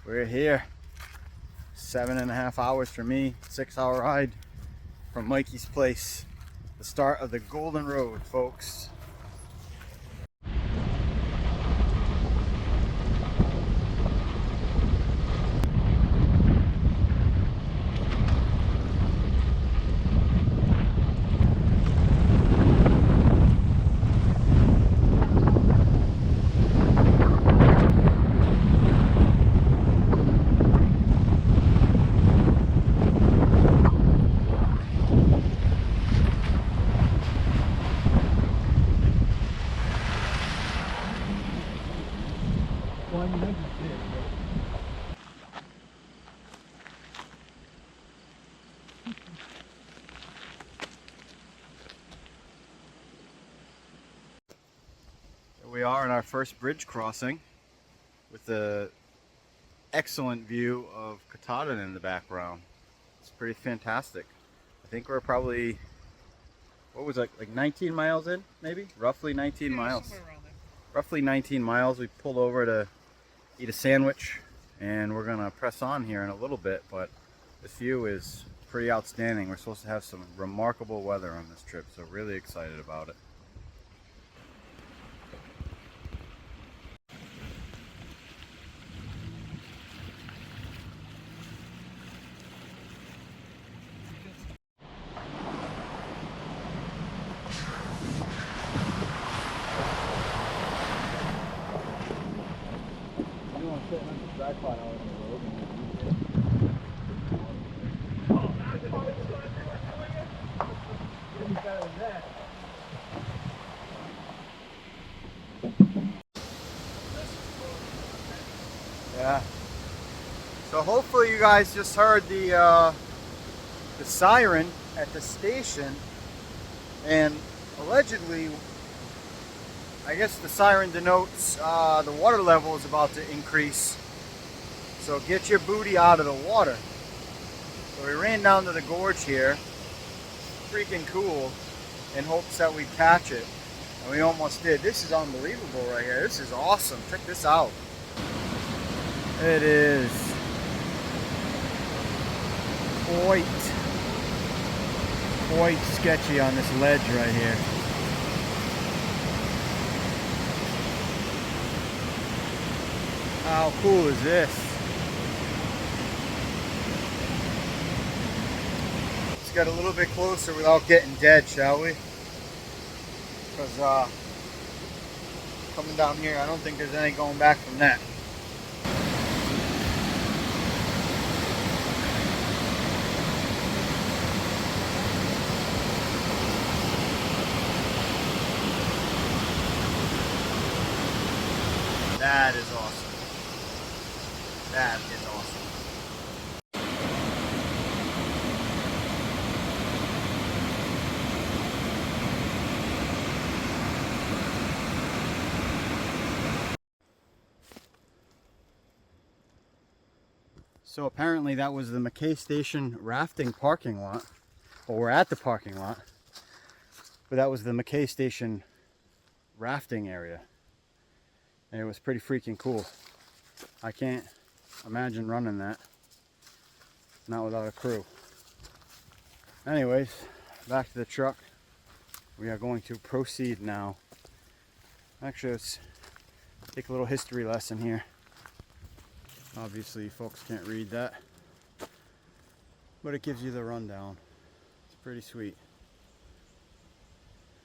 We're here. 7.5 hours for me, 6-hour ride from Mikey's place. The start of the Golden Road, folks. We are in our first bridge crossing with the excellent view of Katahdin in the background. It's pretty fantastic. I think we're probably, what was it, like 19 miles in, maybe? Roughly 19 miles. Somewhere around there. Roughly 19 miles. We pulled over to eat a sandwich and we're gonna press on here in a little bit, but this view is pretty outstanding. We're supposed to have some remarkable weather on this trip, so really excited about it. Yeah. So hopefully you guys just heard the siren at the station, and allegedly, I guess the siren denotes the water level is about to increase. So get your booty out of the water. So we ran down to the gorge here, freaking cool, in hopes that we'd catch it. And we almost did. This is unbelievable right here. This is awesome. Check this out. It is quite sketchy on this ledge right here. How cool is this? Let's get a little bit closer without getting dead, shall we? Because coming down here, I don't think there's any going back from that. That is awesome. That is awesome. So apparently that was the McKay Station rafting parking lot. Well, we're at the parking lot, but that was the McKay Station rafting area. And it was pretty freaking cool. I can't imagine running that, not without a crew. Anyways, back to the truck. We are going to proceed now. Actually, let's take a little history lesson here. Obviously, folks can't read that, but it gives you the rundown. It's pretty sweet.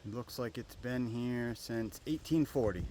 It looks like it's been here since 1840.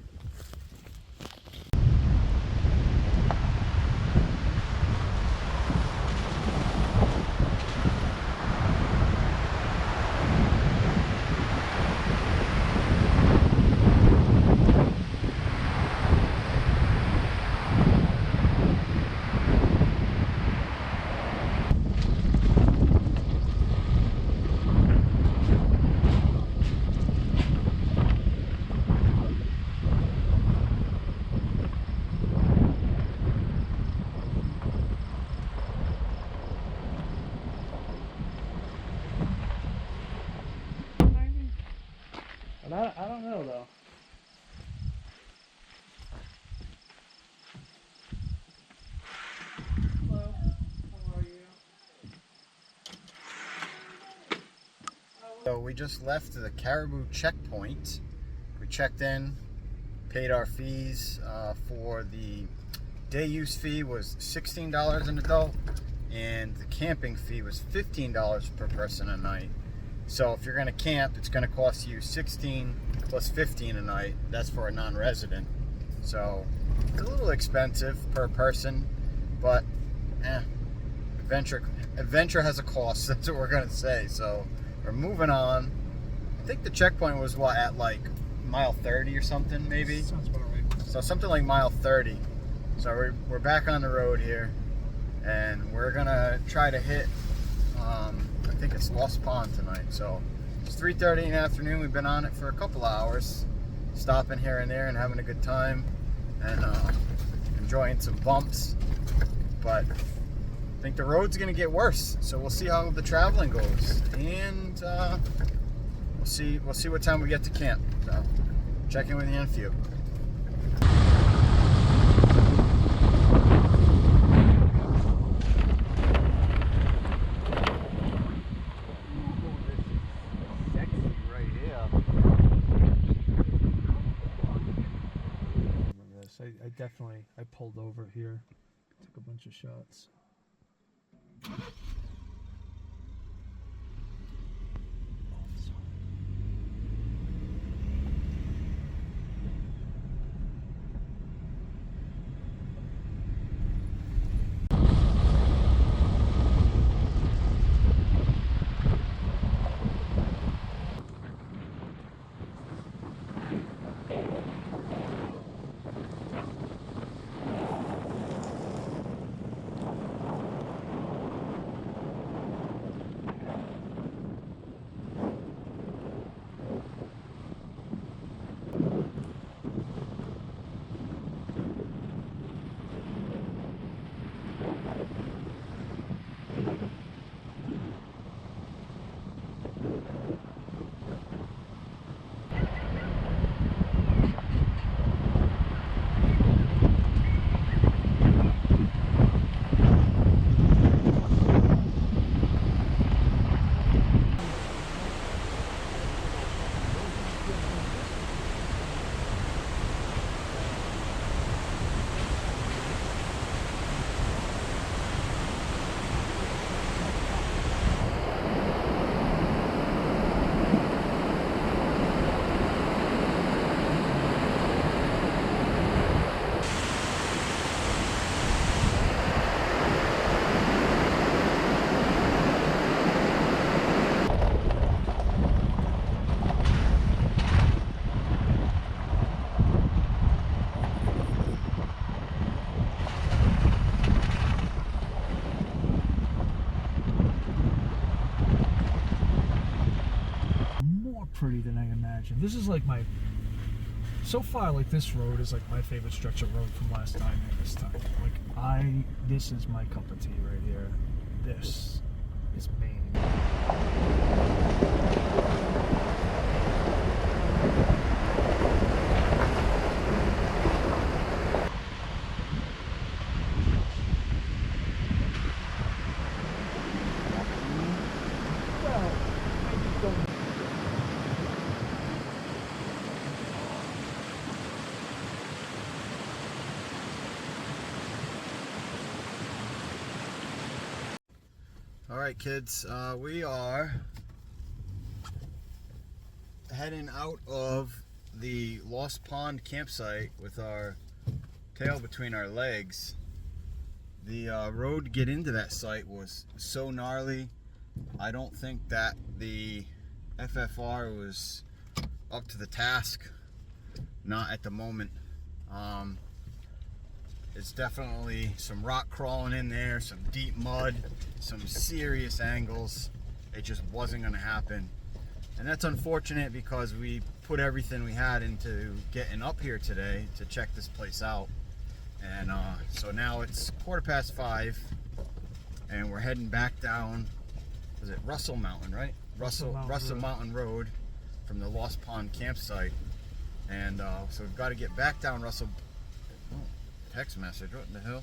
we just left the Caribou checkpoint. We checked in, paid our fees. For the day use fee was $16 an adult, and the camping fee was $15 per person a night. So if you're going to camp, it's going to cost you $16 plus $15 a night. That's for a non-resident. So it's a little expensive per person, but adventure has a cost. That's what we're going to say. So we're moving on. I think the checkpoint was what, at like mile 30 or something, maybe? Sounds about right. So something like mile 30. So we're back on the road here, and we're gonna try to hit, I think it's Lost Pond tonight. So it's 3:30 in the afternoon. We've been on it for a couple hours, stopping here and there and having a good time, and enjoying some bumps. But I think the road's gonna get worse, so we'll see how the traveling goes, and we'll see what time we get to camp. So check in with you in a few. I pulled over here, took a bunch of shots. Pretty than I imagined. This is like so far, like this road is like my favorite stretch of road from last time and this time. Like this is my cup of tea right here. This is Maine. Alright kids, we are heading out of the Lost Pond campsite with our tail between our legs. The road to get into that site was so gnarly. I don't think that the FFR was up to the task. Not at the moment. It's definitely some rock crawling in there, some deep mud, some serious angles. It just wasn't going to happen. And that's unfortunate because we put everything we had into getting up here today to check this place out. And so now it's 5:15 and we're heading back down, is it Russell Mountain, right? Russell Mountain Road from the Lost Pond campsite. And so we've got to get back down Russell. Text message, what in the hell?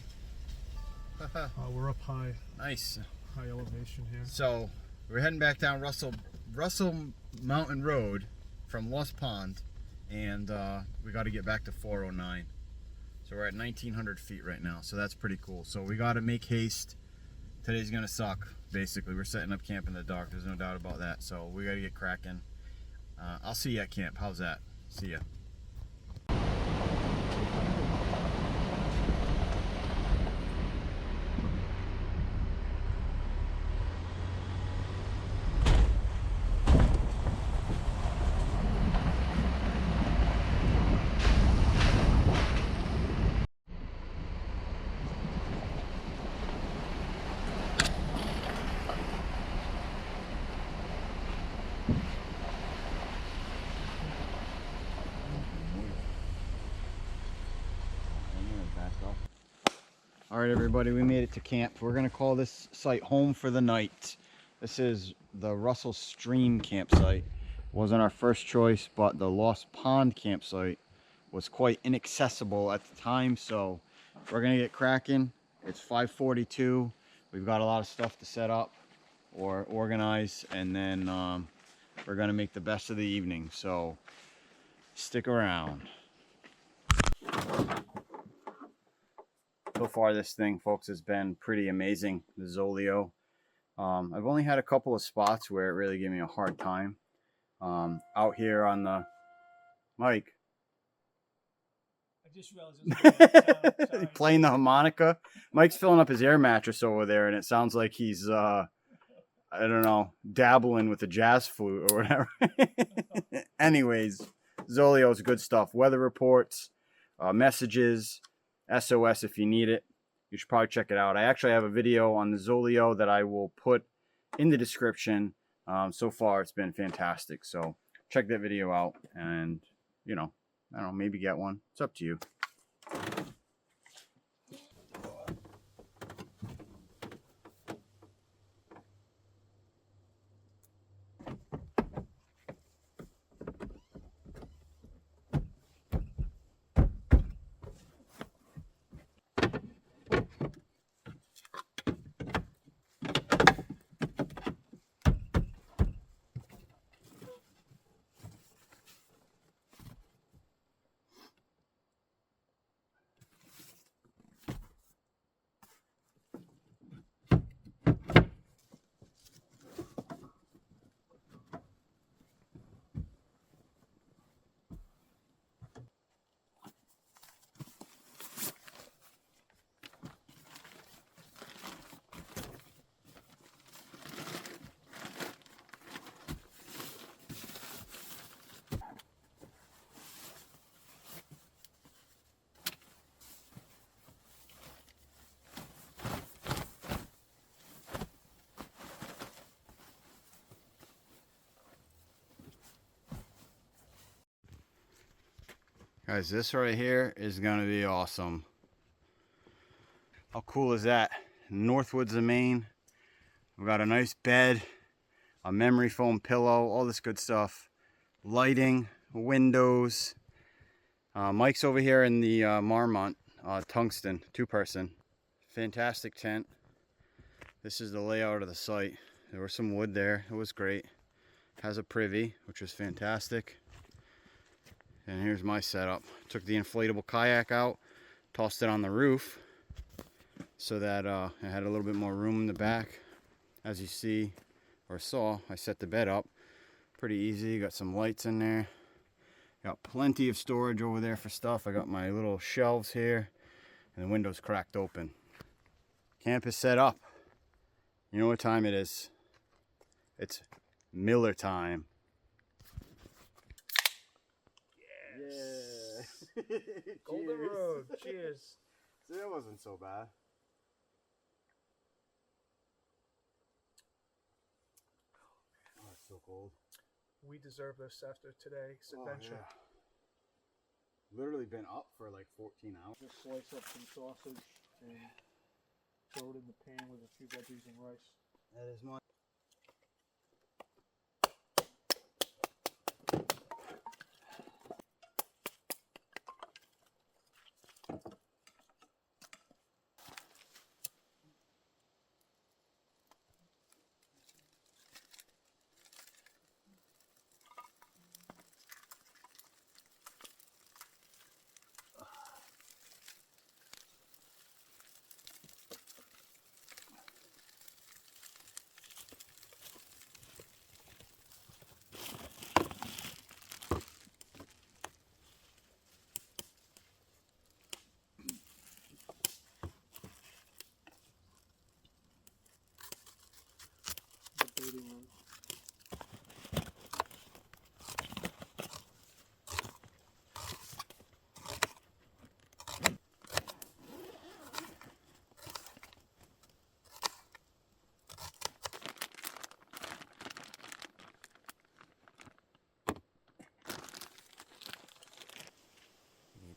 We're up high. Nice. High elevation here. So We're heading back down Russell Mountain Road from Lost Pond, and we got to get back to 409. So we're at 1900 feet right now, so that's pretty cool. So we got to make haste. Today's gonna suck, basically. We're setting up camp in the dark, there's no doubt about that. So we got to get cracking. I'll see you at camp. How's that? See ya. All right, everybody, we made it to camp. We're gonna call this site home for the night. This is the Russell Stream campsite. Wasn't our first choice, but the Lost Pond campsite was quite inaccessible at the time, so we're gonna get cracking. It's 5:42. We've got a lot of stuff to set up or organize, and then we're gonna make the best of the evening, so stick around. So far this thing, folks, has been pretty amazing, the Zoleo. I've only had a couple of spots where it really gave me a hard time. Out here on the Mike. I just realized playing the harmonica. Mike's filling up his air mattress over there, and it sounds like he's I don't know, dabbling with the jazz flute or whatever. Anyways, Zoleo's good stuff. Weather reports, messages, SOS if you need it. You should probably check it out. I actually have a video on the Zoleo that I will put in the description. So far it's been fantastic, so check that video out, and you know, I don't know, maybe get one. It's up to you. Guys, this right here is gonna be awesome. How cool is that? Northwoods of Maine. We've got a nice bed, a memory foam pillow, all this good stuff. Lighting, windows. Mike's over here in the Marmont tungsten, 2-person. Fantastic tent. This is the layout of the site. There was some wood there, it was great. Has a privy, which was fantastic. And here's my setup. Took the inflatable kayak out, tossed it on the roof so that it had a little bit more room in the back. As you see or saw, I set the bed up pretty easy. Got some lights in there. Got plenty of storage over there for stuff. I got my little shelves here, and the window's cracked open. Camp is set up. You know what time it is? It's Miller time. Yeah. Golden Road. Cheers. See, that wasn't so bad. Oh, it's so cold. We deserve this after today's adventure. Yeah. Literally been up for like 14 hours. Just slice up some sausage and throw it in the pan with a few veggies and rice. That is my...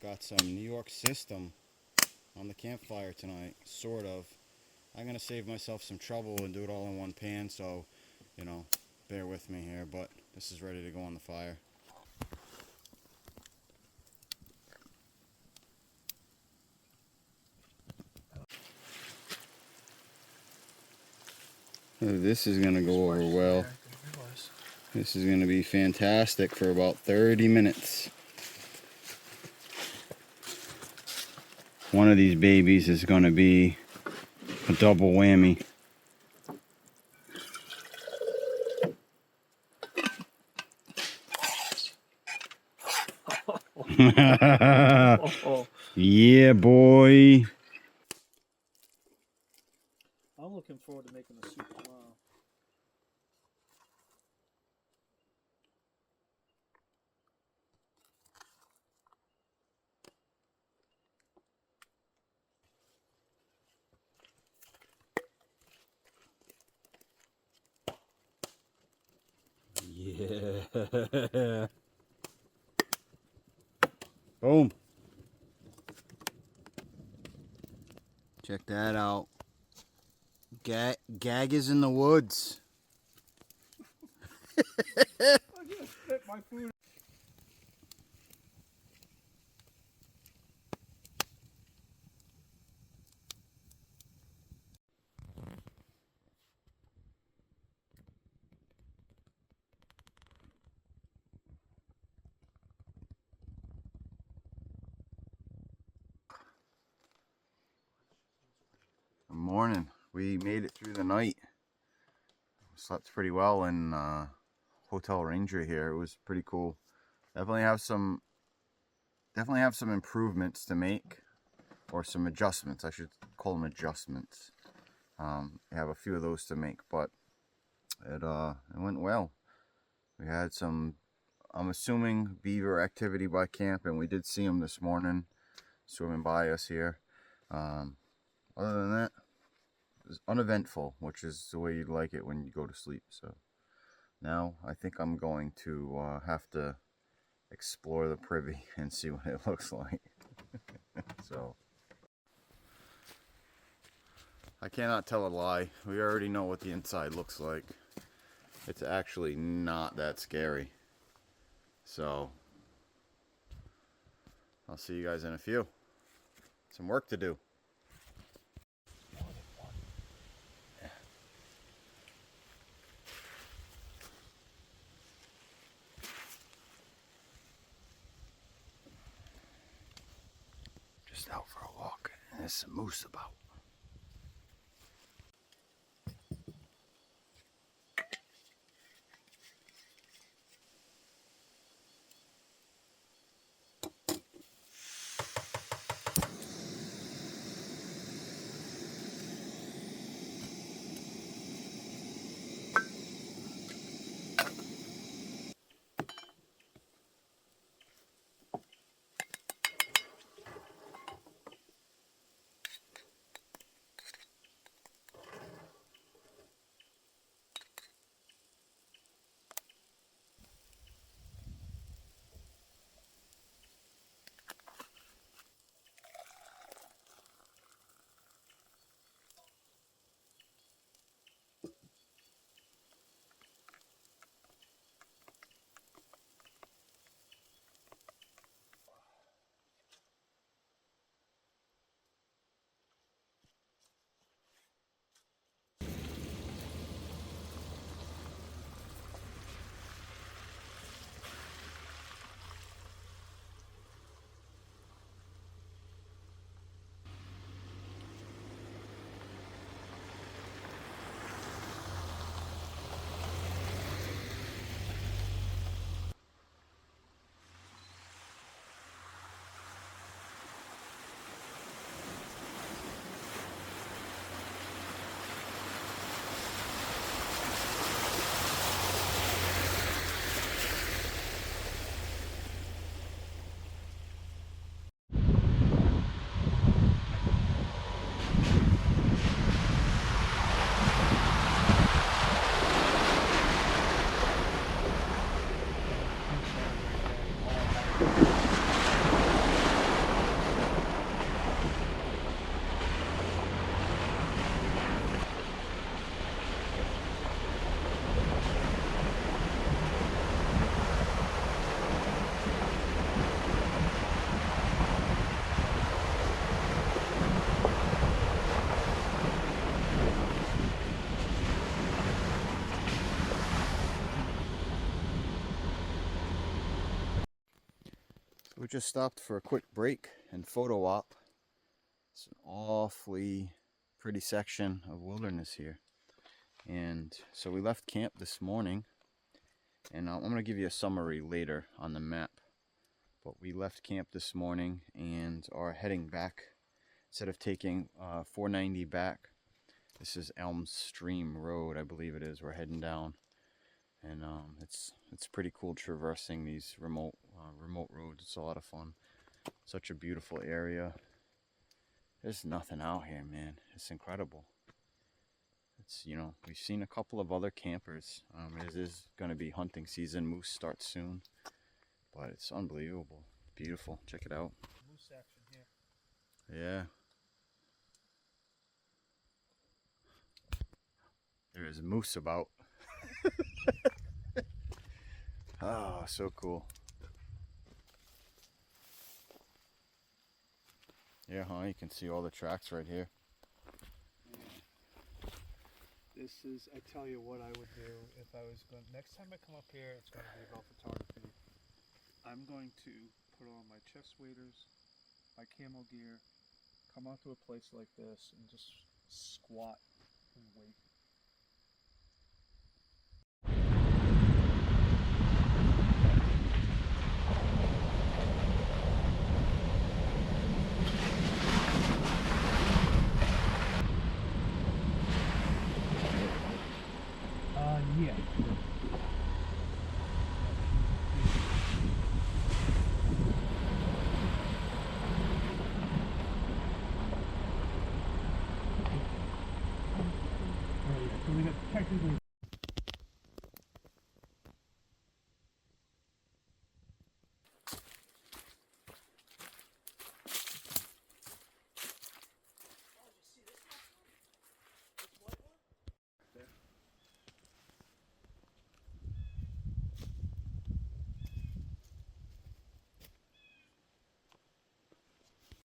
got some New York system on the campfire tonight, sort of. I'm going to save myself some trouble and do it all in one pan, so, you know, bear with me here, but this is ready to go on the fire. This is going to go over well. This is going to be fantastic for about 30 minutes. One of these babies is going to be a double whammy. Yeah, boy. I'm looking forward to making the soup tomorrow. Yeah. Boom. Check that out. Gag is in the woods. I just spit my food. Good morning. We made it through the night. Slept pretty well in Hotel Ranger here. It was pretty cool. Definitely have some improvements to make, or some adjustments. I should call them adjustments. I have a few of those to make, but it went well. We had some, I'm assuming, beaver activity by camp, and we did see them this morning swimming by us here. Other than that, it was uneventful, which is the way you'd like it when you go to sleep. So now I think I'm going to have to explore the privy and see what it looks like. So I cannot tell a lie. We already know what the inside looks like. It's actually not that scary. So I'll see you guys in a few. Some work to do. Just out for a walk, and there's some moose about. we just stopped for a quick break and photo op. It's an awfully pretty section of wilderness here. And so we left camp this morning, and I'm going to give you a summary later on the map. But we left camp this morning and are heading back. Instead of taking 490 back, this is Elm Stream Road, I believe it is. We're heading down, and it's pretty cool traversing these remote roads. It's a lot of fun. Such a beautiful area. There's nothing out here, man. It's incredible. It's, you know, we've seen a couple of other campers. It is going to be hunting season. Moose starts soon, but it's unbelievable. Beautiful. Check it out. Moose action here. Yeah. There is moose about. Oh, so cool. Yeah, huh? You can see all the tracks right here. This is, I tell you what I would do if I was going, next time I come up here, it's going to be about photography. I'm going to put on my chest waders, my camo gear, come out to a place like this and just squat and wait. Yeah. So we got technically.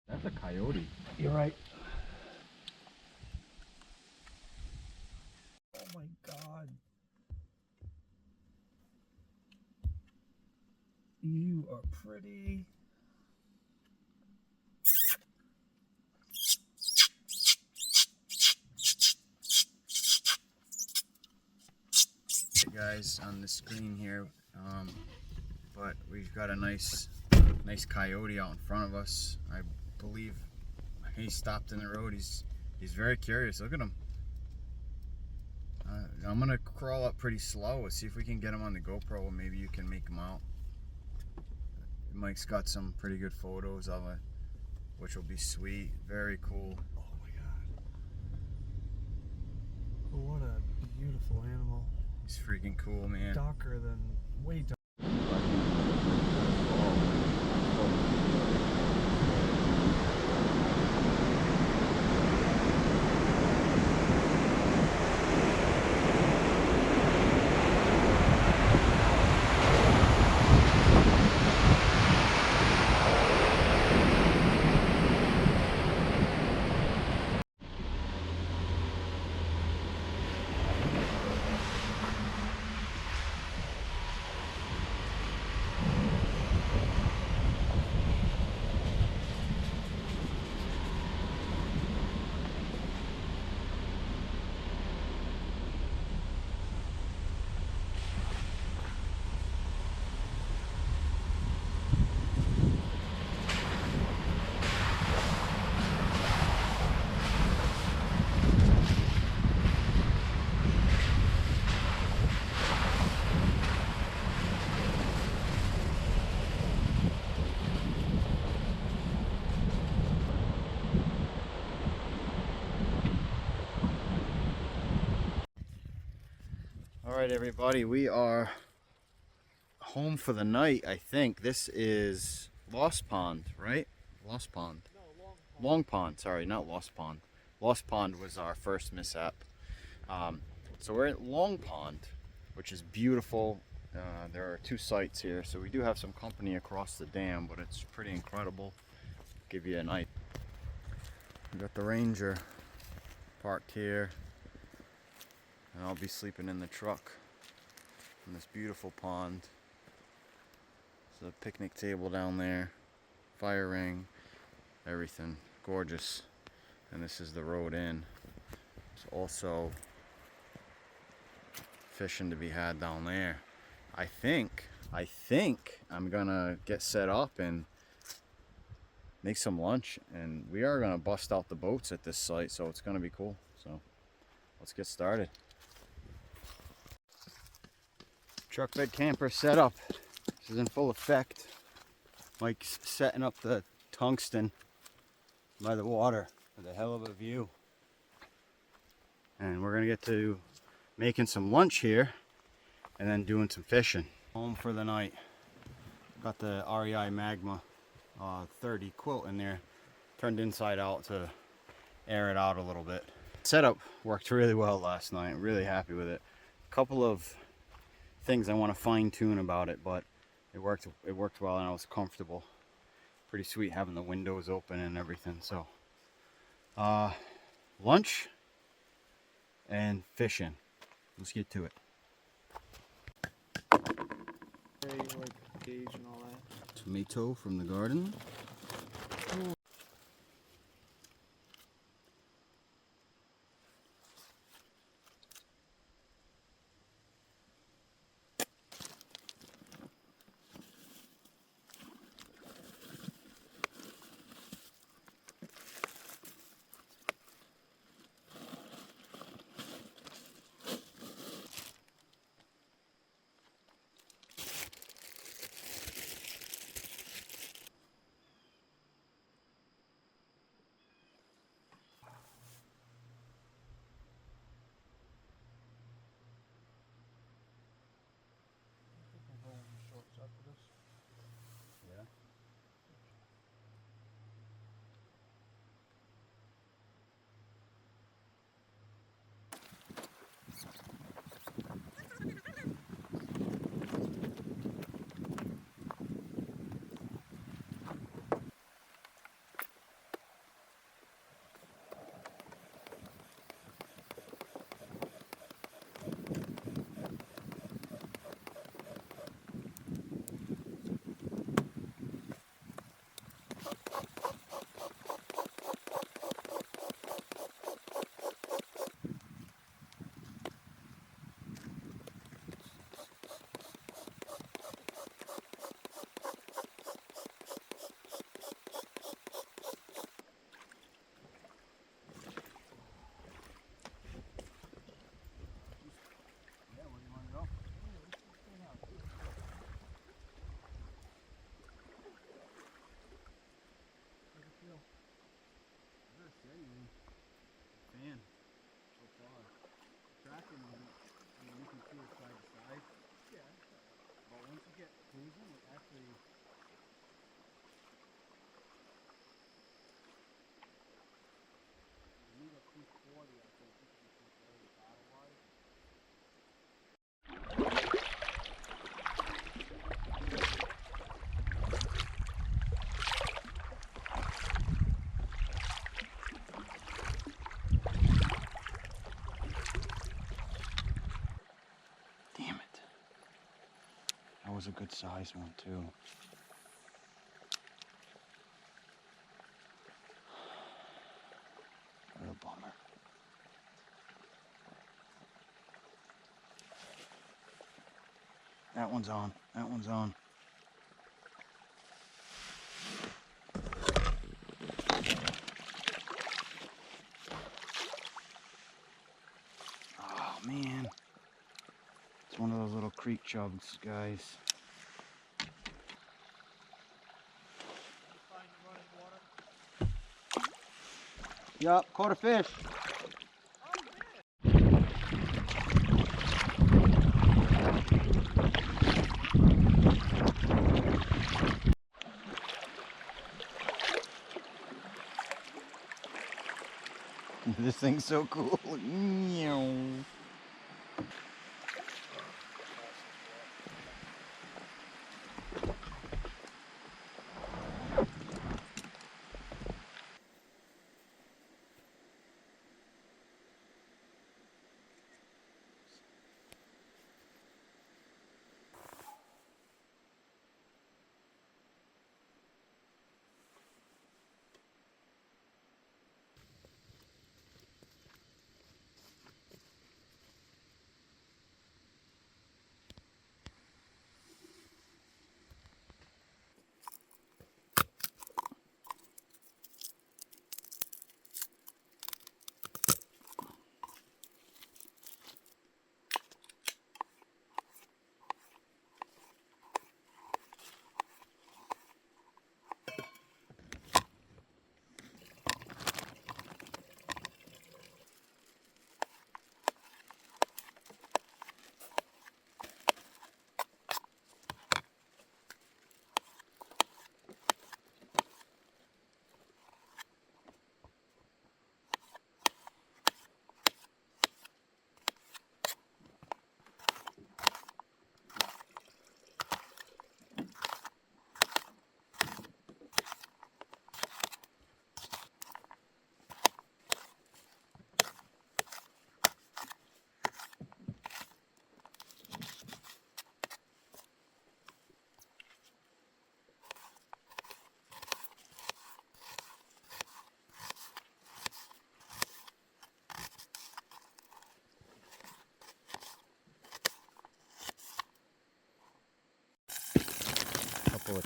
That's a coyote. You're right. Oh my God. You are pretty. Hey guys, on the screen here, but we've got a nice coyote out in front of us. I believe he stopped in the road. He's very curious. Look at him. I'm gonna crawl up pretty slow and see if we can get him on the GoPro, and maybe you can make him out. Mike's got some pretty good photos of it, which will be sweet. Very cool. Oh my God. What a beautiful animal. He's freaking cool, man. Darker than, way darker. Alright everybody, we are home for the night, I think. This is Lost Pond, right? Lost Pond. No, Long Pond. Long Pond, sorry, not Lost Pond. Lost Pond was our first mishap. So we're at Long Pond, which is beautiful. There are two sites here, so we do have some company across the dam, but it's pretty incredible. Give you a night. We got the Ranger parked here, and I'll be sleeping in the truck in this beautiful pond. There's a picnic table down there. fire ring, everything. Gorgeous. And this is the road in. There's also fishing to be had down there. I think I'm gonna get set up and make some lunch, and we are gonna bust out the boats at this site, so it's gonna be cool. So let's get started. Truck bed camper setup. This is in full effect. Mike's setting up the tungsten by the water with a hell of a view. And we're gonna get to making some lunch here and then doing some fishing. Home for the night. Got the REI Magma 30 quilt in there, turned inside out to air it out a little bit. Setup worked really well last night. Really happy with it. A couple of things I want to fine tune about it, but it worked well, and I was comfortable. Pretty sweet having the windows open and everything. So lunch and fishing. Let's get to it. Like gauge and all that. Tomato from the garden. Yeah. Fan so far. Tracking on it, I mean, you can see it side to side. Yeah. But once you get cruising, it actually. You need a 240, I think. You can be 240 bottom wise. That was a good size one too. What a bummer. That one's on. That one's on. Oh man. It's one of those little creek chugs, guys. Yup, caught a fish. This thing's so cool.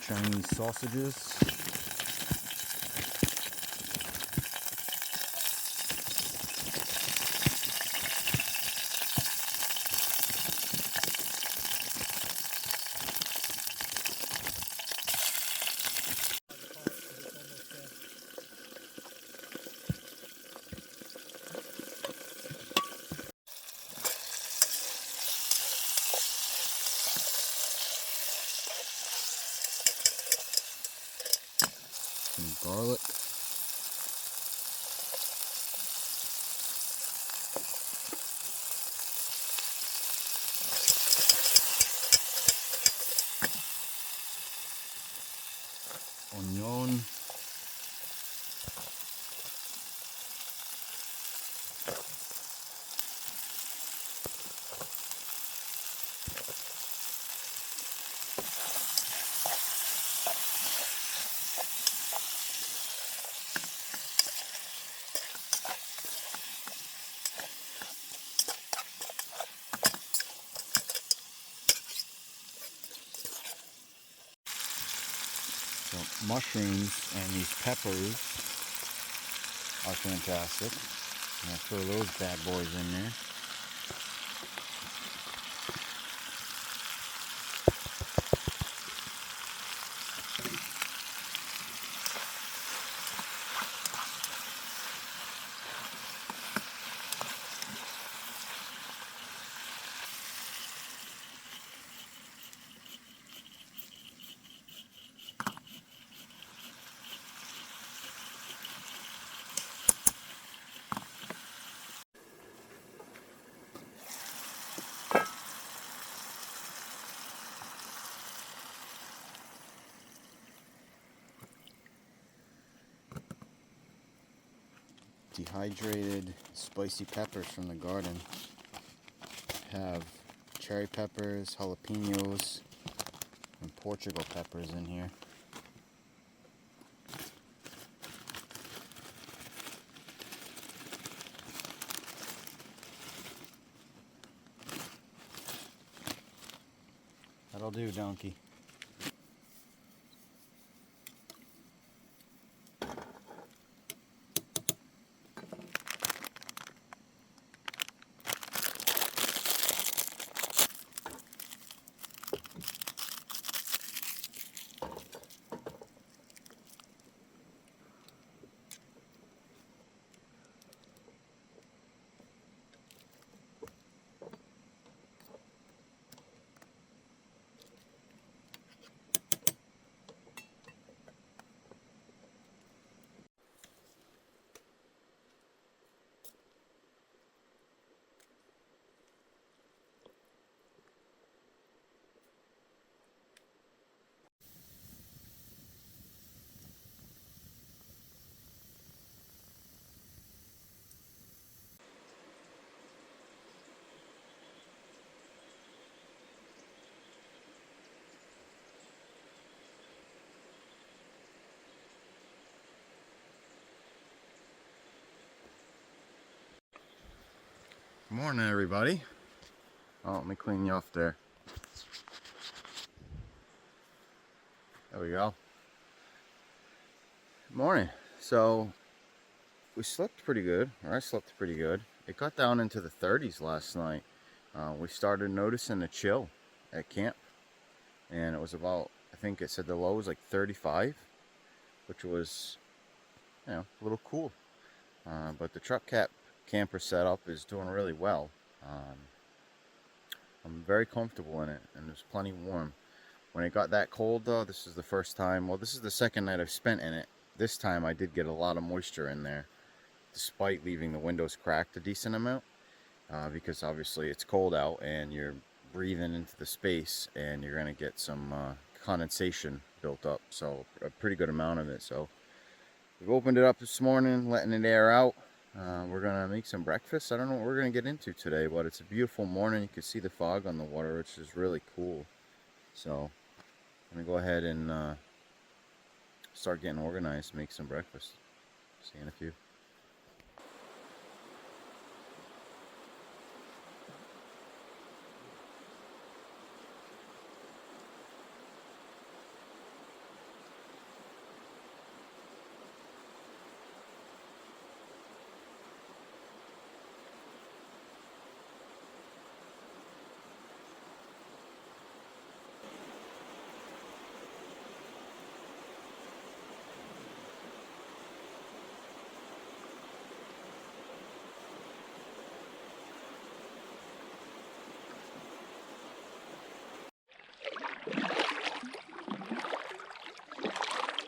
Chinese sausages. Some garlic. Onion. So mushrooms and these peppers are fantastic. I'm gonna throw those bad boys in there. Dehydrated spicy peppers from the garden. Have cherry peppers, jalapenos, and Portugal peppers in here. That'll do, donkey. Good morning, everybody. Oh, let me clean you off there. There we go. Good morning. So, we slept pretty good, or I slept pretty good. It got down into the 30s last night. We started noticing a chill at camp, and it was about, I think it said the low was like 35, which was, you know, a little cool. But the truck camper setup is doing really well. I'm very comfortable in it, and it's plenty warm. When it got that cold though, this is the first time, well, this is the second night I've spent in it. This time I did get a lot of moisture in there, despite leaving the windows cracked a decent amount, because obviously it's cold out and you're breathing into the space and you're going to get some condensation built up, so a pretty good amount of it. So we've opened it up this morning, letting it air out. We're gonna make some breakfast. I don't know what we're gonna get into today, but it's a beautiful morning. You can see the fog on the water, which is really cool. So I'm gonna go ahead and start getting organized, make some breakfast. See you in a few.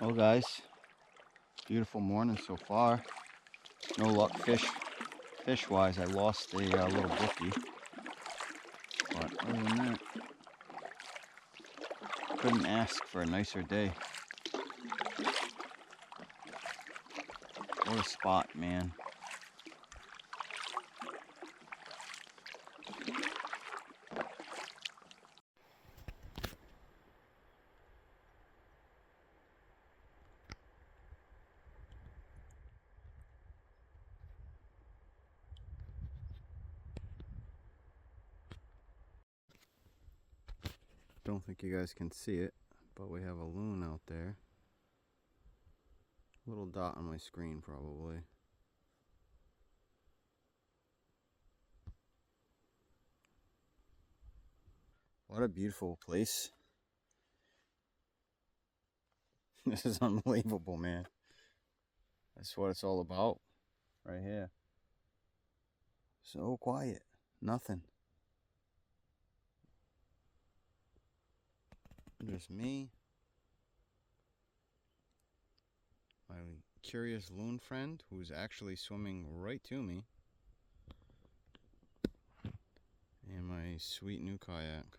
Well guys, beautiful morning so far. No luck fish wise. I lost a little bookie, but other than that, couldn't ask for a nicer day. What a spot, man. Don't think you guys can see it, but we have a loon out there. Little dot on my screen probably. What a beautiful place. This is unbelievable, man. That's what it's all about right here. So quiet. Nothing. Just me, my curious loon friend who's actually swimming right to me, and my sweet new kayak.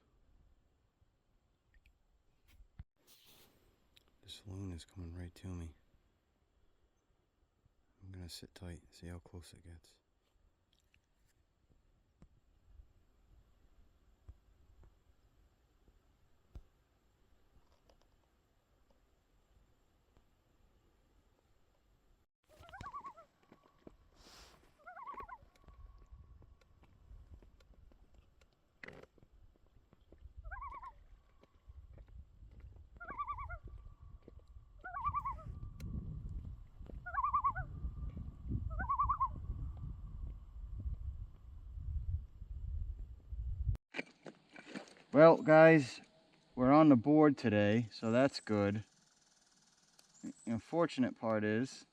This loon is coming right to me. I'm gonna sit tight, see how close it gets. Well, guys, we're on the board today, so that's good. The unfortunate part is,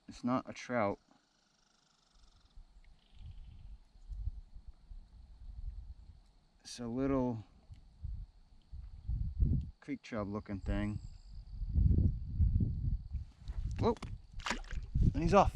it's not a trout. It's a little creek chub looking thing. Whoa! And he's off.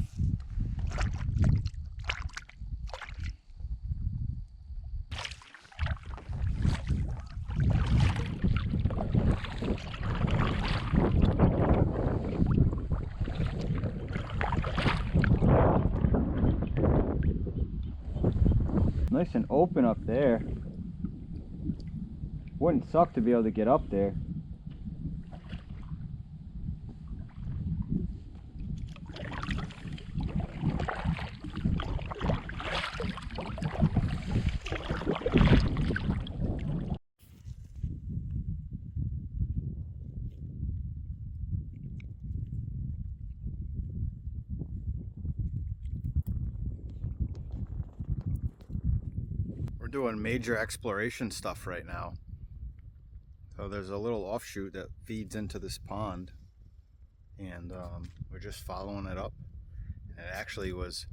Nice and open up there. Wouldn't suck to be able to get up there. We're doing major exploration stuff right now. So there's a little offshoot that feeds into this pond, and we're just following it up. And it actually was,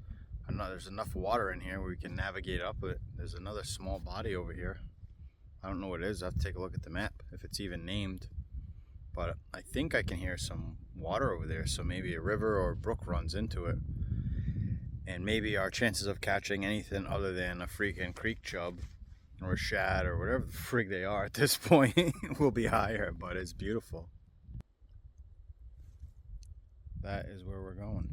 there's enough water in here where we can navigate up it. There's another small body over here. I don't know what it is. I have to take a look at the map if it's even named. But I think I can hear some water over there, so maybe a river or a brook runs into it. And maybe our chances of catching anything other than a freaking creek chub or a shad or whatever the frig they are at this point will be higher, but it's beautiful. That is where we're going.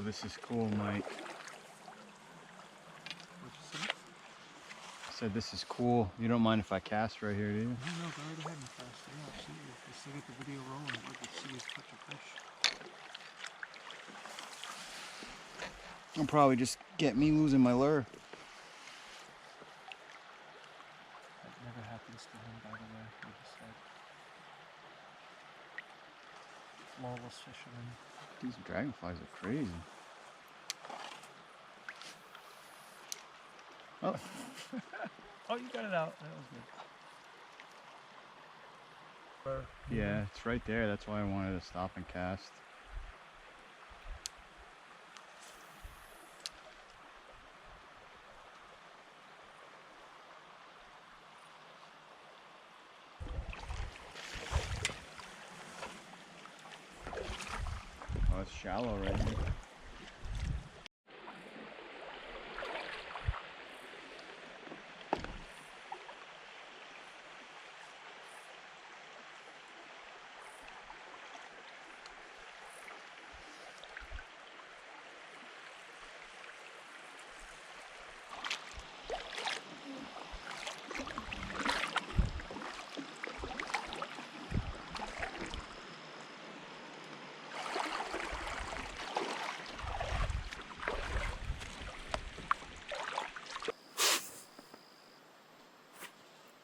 Oh, this is cool, Mike. What'd you say? I said this is cool. You don't mind if I cast right here, do you? No, go right ahead and cast. Yeah, absolutely. Just to get the video rolling, I'd like to see you catch a fish. It'll probably just get me losing my lure. That never happens to him, by the way, like I said. Flawless fisherman. These dragonflies are crazy. Oh, Oh, you got it out. That was good. yeah, it's right there. That's why I wanted to stop and cast. Oh, it's shallow right here.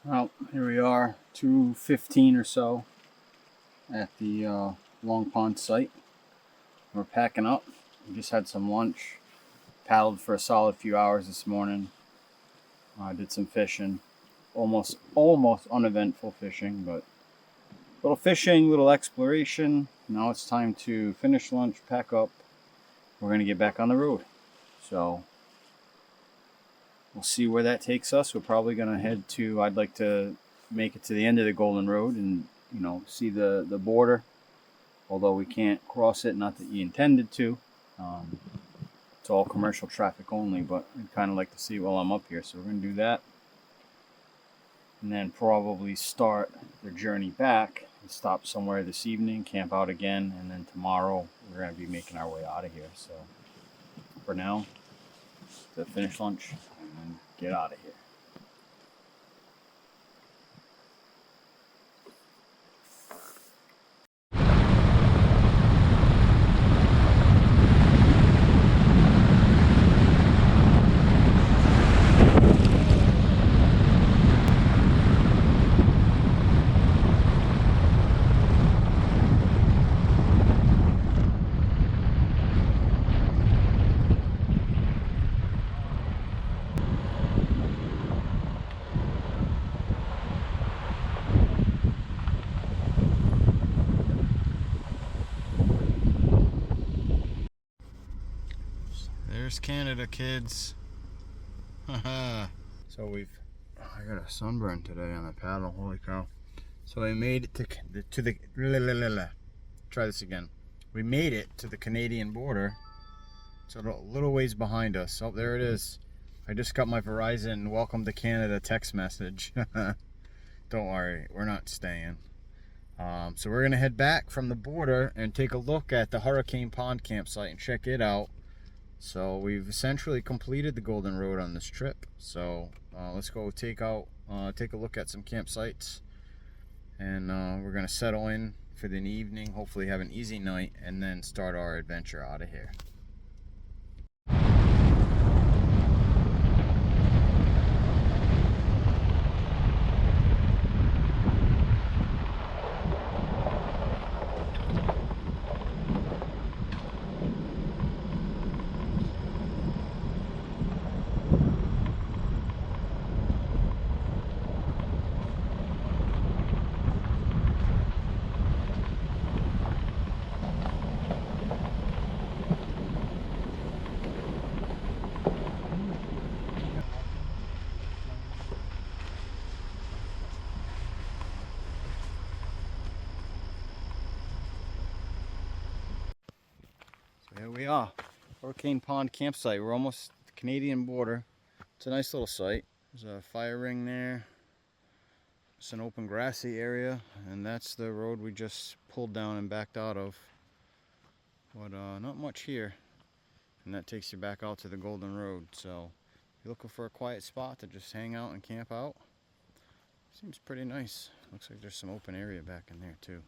Well, here we are, 2:15 or so at the Long Pond site. We're packing up. We just had some lunch. Paddled for a solid few hours this morning. Did some fishing. Almost uneventful fishing, but little fishing, little exploration. Now it's time to finish lunch, pack up. We're going to get back on the road. So we'll see where that takes us. We're probably going to head to, I'd like to make it to the end of the Golden Road and, you know, see the border. Although we can't cross it, not that you intended to. It's all commercial traffic only, but I'd kind of like to see it while I'm up here. So we're going to do that. And then probably start the journey back and stop somewhere this evening, camp out again. And then tomorrow we're going to be making our way out of here. So for now, to finish lunch and then get out of here. There's Canada, kids. Haha. So I got a sunburn today on the paddle. Holy cow. So we made it to the try this again. We made it to the Canadian border. It's a little ways behind us. Oh, there it is. I just got my Verizon welcome to Canada text message. Don't worry, we're not staying. So we're gonna head back from the border and take a look at the Hurricane Pond campsite and check it out. So we've essentially completed the Golden Road on this trip. So let's go take a look at some campsites, and we're gonna settle in for the evening. Hopefully have an easy night, and then start our adventure out of here. There we are, Hurricane Pond campsite. We're almost at the Canadian border. It's a nice little site. There's a fire ring there. It's an open grassy area, and that's the road we just pulled down and backed out of. But not much here. and that takes you back out to the Golden Road. So if you're looking for a quiet spot to just hang out and camp out, seems pretty nice. Looks like there's some open area back in there too.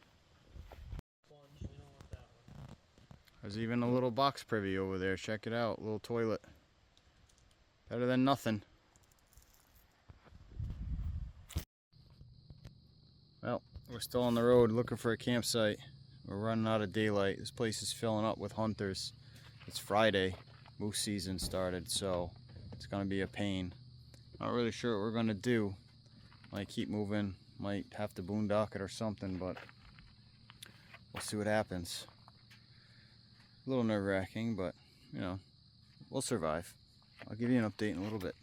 There's even a little box privy over there. Check it out, little toilet. Better than nothing. Well, we're still on the road looking for a campsite. We're running out of daylight. This place is filling up with hunters. It's Friday. Moose season started, so it's gonna be a pain. Not really sure what we're gonna do. Might keep moving, might have to boondock it or something, but we'll see what happens. A little nerve-wracking, but you know, we'll survive. I'll give you an update in a little bit.